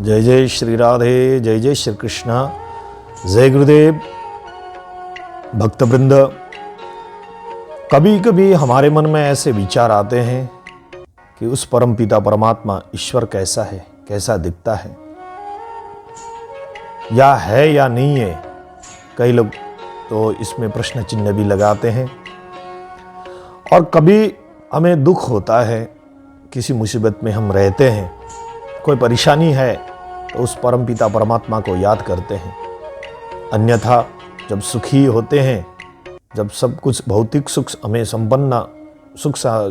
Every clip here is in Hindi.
जय जय श्री राधे, जय जय श्री कृष्ण, जय गुरुदेव। भक्तवृंद, कभी कभी हमारे मन में ऐसे विचार आते हैं कि उस परमपिता परमात्मा ईश्वर कैसा है, कैसा दिखता है या नहीं है। कई लोग तो इसमें प्रश्न चिन्ह भी लगाते हैं। और कभी हमें दुख होता है, किसी मुसीबत में हम रहते हैं, कोई परेशानी है तो उस परमपिता परमात्मा को याद करते हैं। अन्यथा जब सुखी होते हैं, जब सब कुछ भौतिक सुख हमें संपन्न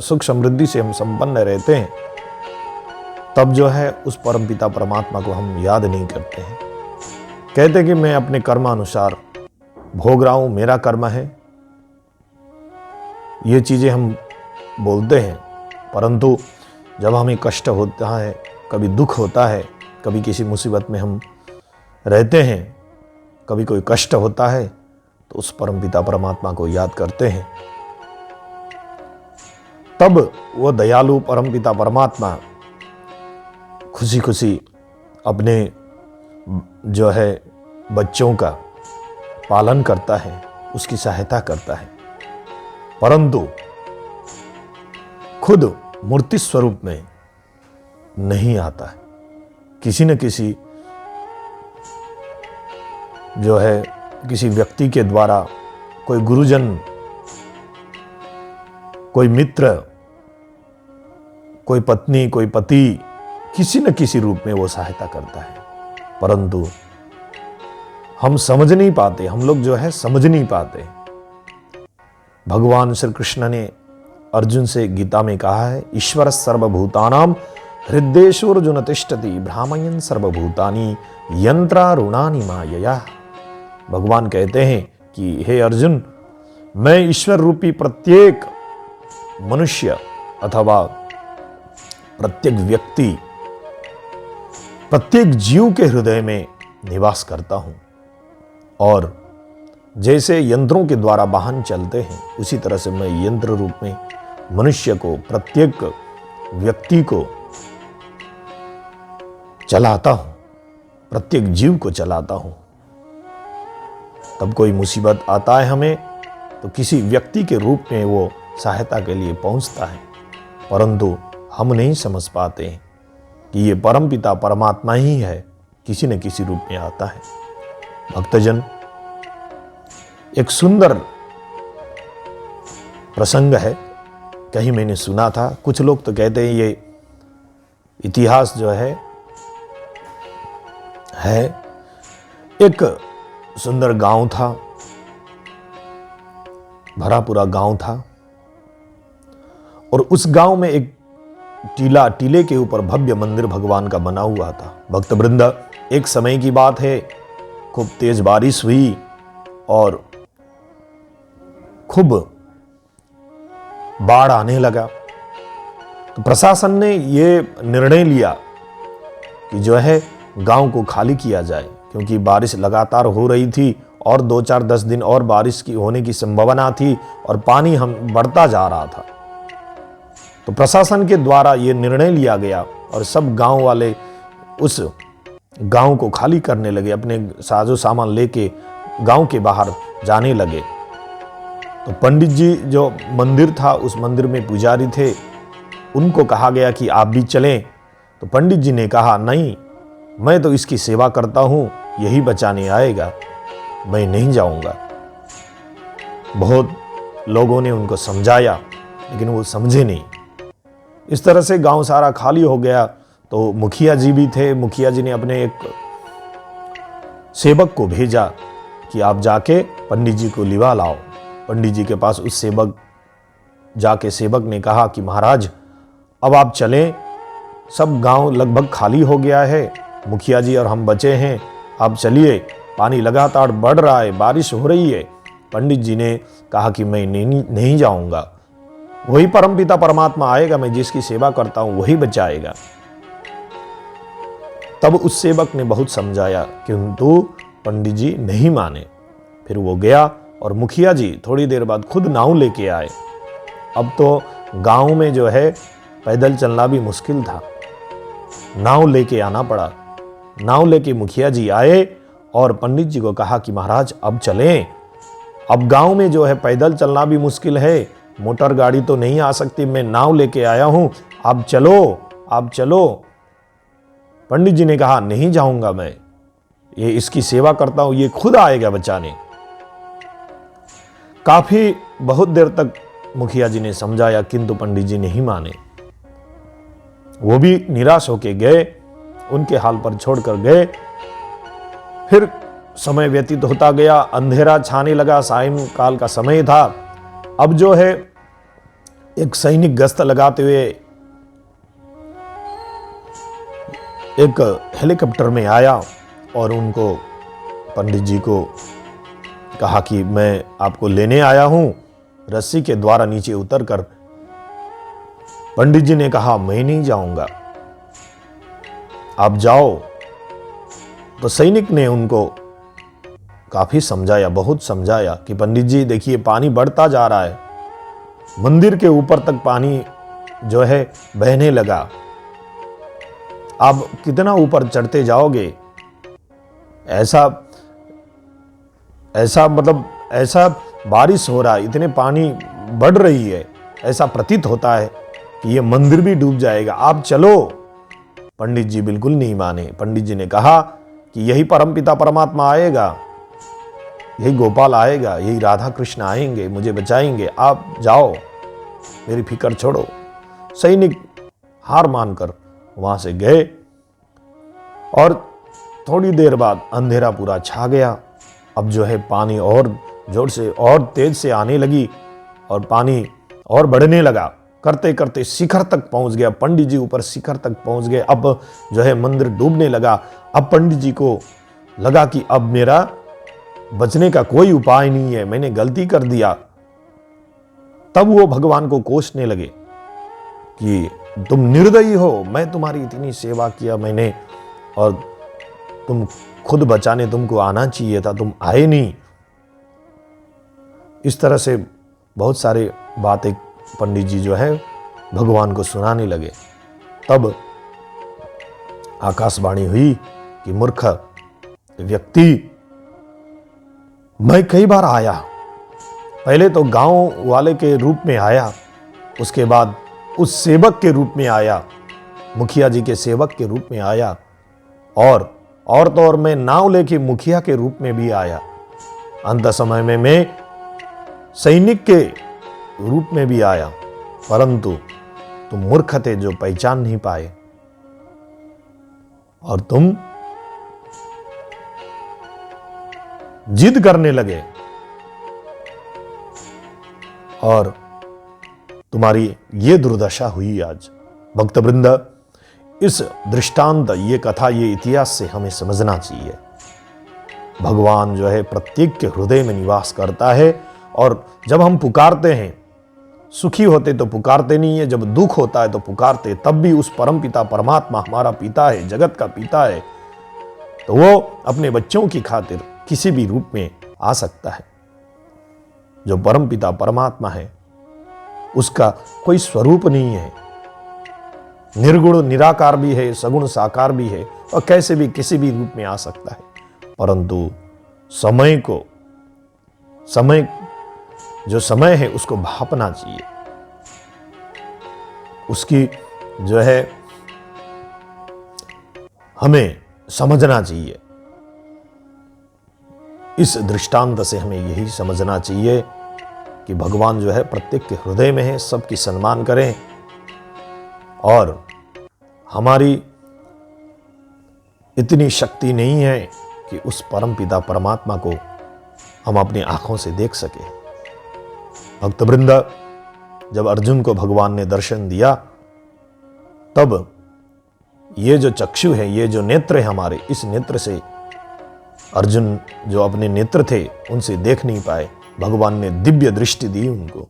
सुख समृद्धि से हम संपन्न रहते हैं, तब जो है उस परमपिता परमात्मा को हम याद नहीं करते हैं। कहते कि मैं अपने कर्मानुसार भोग रहा हूं, मेरा कर्म है, ये चीजें हम बोलते हैं। परंतु जब हमें कष्ट होता है, कभी दुख होता है, कभी किसी मुसीबत में हम रहते हैं, कभी कोई कष्ट होता है, तो उस परमपिता परमात्मा को याद करते हैं। तब वो दयालु परमपिता परमात्मा खुशी खुशी अपने जो है बच्चों का पालन करता है, उसकी सहायता करता है। परंतु खुद मूर्ति स्वरूप में नहीं आता है। किसी न किसी जो है किसी व्यक्ति के द्वारा, कोई गुरुजन, कोई मित्र, कोई पत्नी, कोई पति, किसी न किसी रूप में वो सहायता करता है। परंतु हम समझ नहीं पाते, हम लोग जो है समझ नहीं पाते। भगवान श्री कृष्ण ने अर्जुन से गीता में कहा है, ईश्वर सर्वभूतानां हृदयेषुर्जुन तिष्ठति भ्रामयन् सर्वभूतानि यंत्रारूणानि मायया। भगवान कहते हैं कि हे अर्जुन, मैं ईश्वर रूपी प्रत्येक मनुष्य अथवा प्रत्येक व्यक्ति, प्रत्येक जीव के हृदय में निवास करता हूं। और जैसे यंत्रों के द्वारा वाहन चलते हैं, उसी तरह से मैं यंत्र रूप में मनुष्य को, प्रत्येक व्यक्ति को चलाता हूं, प्रत्येक जीव को चलाता हूं। तब कोई मुसीबत आता है हमें, तो किसी व्यक्ति के रूप में वो सहायता के लिए पहुंचता है। परंतु हम नहीं समझ पाते हैं कि ये परमपिता परमात्मा ही है, किसी न किसी रूप में आता है। भक्तजन, एक सुंदर प्रसंग है, कहीं मैंने सुना था। कुछ लोग तो कहते हैं ये इतिहास जो है एक सुंदर गांव था, भरा पूरा गांव था, और उस गांव में एक टीले के ऊपर भव्य मंदिर भगवान का बना हुआ था। भक्तवृंद, एक समय की बात है, खूब तेज बारिश हुई और खूब बाढ़ आने लगा। तो प्रशासन ने ये निर्णय लिया कि जो है गांव को खाली किया जाए, क्योंकि बारिश लगातार हो रही थी और 2-4-10 दिन और बारिश की होने की संभावना थी और पानी हम बढ़ता जा रहा था। तो प्रशासन के द्वारा ये निर्णय लिया गया और सब गांव वाले उस गांव को खाली करने लगे, अपने साजो सामान लेके गांव के बाहर जाने लगे। तो पंडित जी जो मंदिर था, उस मंदिर में पुजारी थे, उनको कहा गया कि आप भी चलें। तो पंडित जी ने कहा, नहीं, मैं तो इसकी सेवा करता हूं, यही बचाने आएगा, मैं नहीं जाऊंगा। बहुत लोगों ने उनको समझाया, लेकिन वो समझे नहीं। इस तरह से गांव सारा खाली हो गया। तो मुखिया जी भी थे, मुखिया जी ने अपने एक सेवक को भेजा कि आप जाके पंडित जी को लिवा लाओ। पंडित जी के पास उस सेवक जाके सेवक ने कहा कि महाराज, अब आप चलें, सब गांव लगभग खाली हो गया है, मुखिया जी और हम बचे हैं, आप चलिए, पानी लगातार बढ़ रहा है, बारिश हो रही है। पंडित जी ने कहा कि मैं नहीं जाऊंगा, वही परमपिता परमात्मा आएगा, मैं जिसकी सेवा करता हूं वही बचाएगा। तब उस सेवक ने बहुत समझाया, किंतु पंडित जी नहीं माने। फिर वो गया और मुखिया जी थोड़ी देर बाद खुद नाव लेके आए। अब तो गांव में जो है पैदल चलना भी मुश्किल था, नाव लेके आना पड़ा। नाव लेके मुखिया जी आए और पंडित जी को कहा कि महाराज अब चलें, अब गांव में जो है पैदल चलना भी मुश्किल है, मोटर गाड़ी तो नहीं आ सकती, मैं नाव लेके आया हूं, अब चलो, अब चलो। पंडित जी ने कहा नहीं जाऊंगा मैं, ये इसकी सेवा करता हूं, ये खुद आएगा बचाने। काफी बहुत देर तक मुखिया जी ने समझाया, किंतु पंडित जी नहीं माने। वो भी निराश होके गए, उनके हाल पर छोड़कर गए। फिर समय व्यतीत होता गया, अंधेरा छाने लगा, सायंकाल का समय था। अब जो है एक सैनिक गश्त लगाते हुए एक हेलीकॉप्टर में आया और उनको पंडित जी को कहा कि मैं आपको लेने आया हूं। रस्सी के द्वारा नीचे उतरकर पंडित जी ने कहा मैं नहीं जाऊंगा, आप जाओ। तो सैनिक ने उनको काफी समझाया, बहुत समझाया कि पंडित जी देखिए पानी बढ़ता जा रहा है, मंदिर के ऊपर तक पानी जो है बहने लगा, आप कितना ऊपर चढ़ते जाओगे, ऐसा बारिश हो रहा है, इतने पानी बढ़ रही है, ऐसा प्रतीत होता है कि ये मंदिर भी डूब जाएगा, आप चलो। पंडित जी बिल्कुल नहीं माने। पंडित जी ने कहा कि यही परमपिता परमात्मा आएगा, यही गोपाल आएगा, यही राधा कृष्ण आएंगे, मुझे बचाएंगे, आप जाओ, मेरी फिक्र छोड़ो। सैनिक हार मानकर वहां से गए और थोड़ी देर बाद अंधेरा पूरा छा गया। अब जो है पानी और जोर से और तेज से आने लगी और पानी और बढ़ने लगा, करते करते शिखर तक पहुंच गया। पंडित जी ऊपर शिखर तक पहुंच गए। अब जो है मंदिर डूबने लगा। अब पंडित जी को लगा कि अब मेरा बचने का कोई उपाय नहीं है, मैंने गलती कर दिया। तब वो भगवान को कोसने लगे कि तुम निर्दयी हो, मैं तुम्हारी इतनी सेवा किया मैंने और तुम खुद बचाने तुमको आना चाहिए था, तुम आए नहीं। इस तरह से बहुत सारे बातें पंडित जी जो है भगवान को सुनाने लगे। तब आकाशवाणी हुई कि मूर्ख व्यक्ति, मैं कई बार आया, पहले तो गांव वाले के रूप में आया, उसके बाद उस सेवक के रूप में आया, मुखिया जी के सेवक के रूप में आया, और तो और मैं नाव लेके मुखिया के रूप में भी आया, अंत समय में मैं सैनिक के रूप में भी आया, परंतु तुम मूर्ख थे जो पहचान नहीं पाए और तुम जिद करने लगे और तुम्हारी ये दुर्दशा हुई आज। भक्तवृंद, इस दृष्टांत, ये कथा, ये इतिहास से हमें समझना चाहिए भगवान जो है प्रत्येक के हृदय में निवास करता है। और जब हम पुकारते हैं, सुखी होते तो पुकारते नहीं है, जब दुख होता है तो पुकारते, तब भी उस परम पिता परमात्मा हमारा पिता है, जगत का पिता है, तो वो अपने बच्चों की खातिर किसी भी रूप में आ सकता है। जो परम पिता परमात्मा है उसका कोई स्वरूप नहीं है, निर्गुण निराकार भी है, सगुण साकार भी है, और कैसे भी किसी भी रूप में आ सकता है। परंतु जो समय है उसको भापना चाहिए, उसकी जो है हमें समझना चाहिए। इस दृष्टांत से हमें यही समझना चाहिए कि भगवान जो है प्रत्येक के हृदय में है, सबकी सम्मान करें और हमारी इतनी शक्ति नहीं है कि उस परम पिता परमात्मा को हम अपनी आंखों से देख सके। भक्तवृंद, जब अर्जुन को भगवान ने दर्शन दिया, तब ये जो चक्षु है, ये जो नेत्र है हमारे, इस नेत्र से अर्जुन जो अपने नेत्र थे उनसे देख नहीं पाए, भगवान ने दिव्य दृष्टि दी उनको।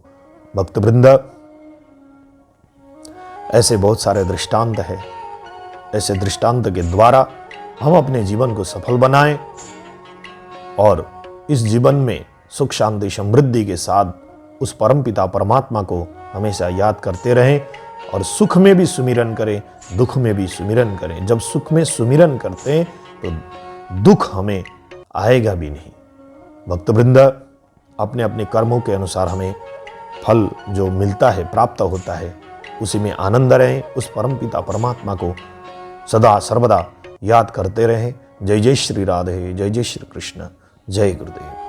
भक्तवृंद, ऐसे बहुत सारे दृष्टांत है, ऐसे दृष्टांत के द्वारा हम अपने जीवन को सफल बनाएं और इस जीवन में सुख शांति समृद्धि के साथ उस परमपिता परमात्मा को हमेशा याद करते रहें और सुख में भी सुमिरन करें, दुख में भी सुमिरन करें। जब सुख में सुमिरन करते हैं तो दुख हमें आएगा भी नहीं। भक्तवृंद, अपने अपने कर्मों के अनुसार हमें फल जो मिलता है, प्राप्त होता है, उसी में आनंद रहें। उस परमपिता परमात्मा को सदा सर्वदा याद करते रहें। जय जय श्री राधे, जय जय श्री कृष्ण, जय गुरुदेव।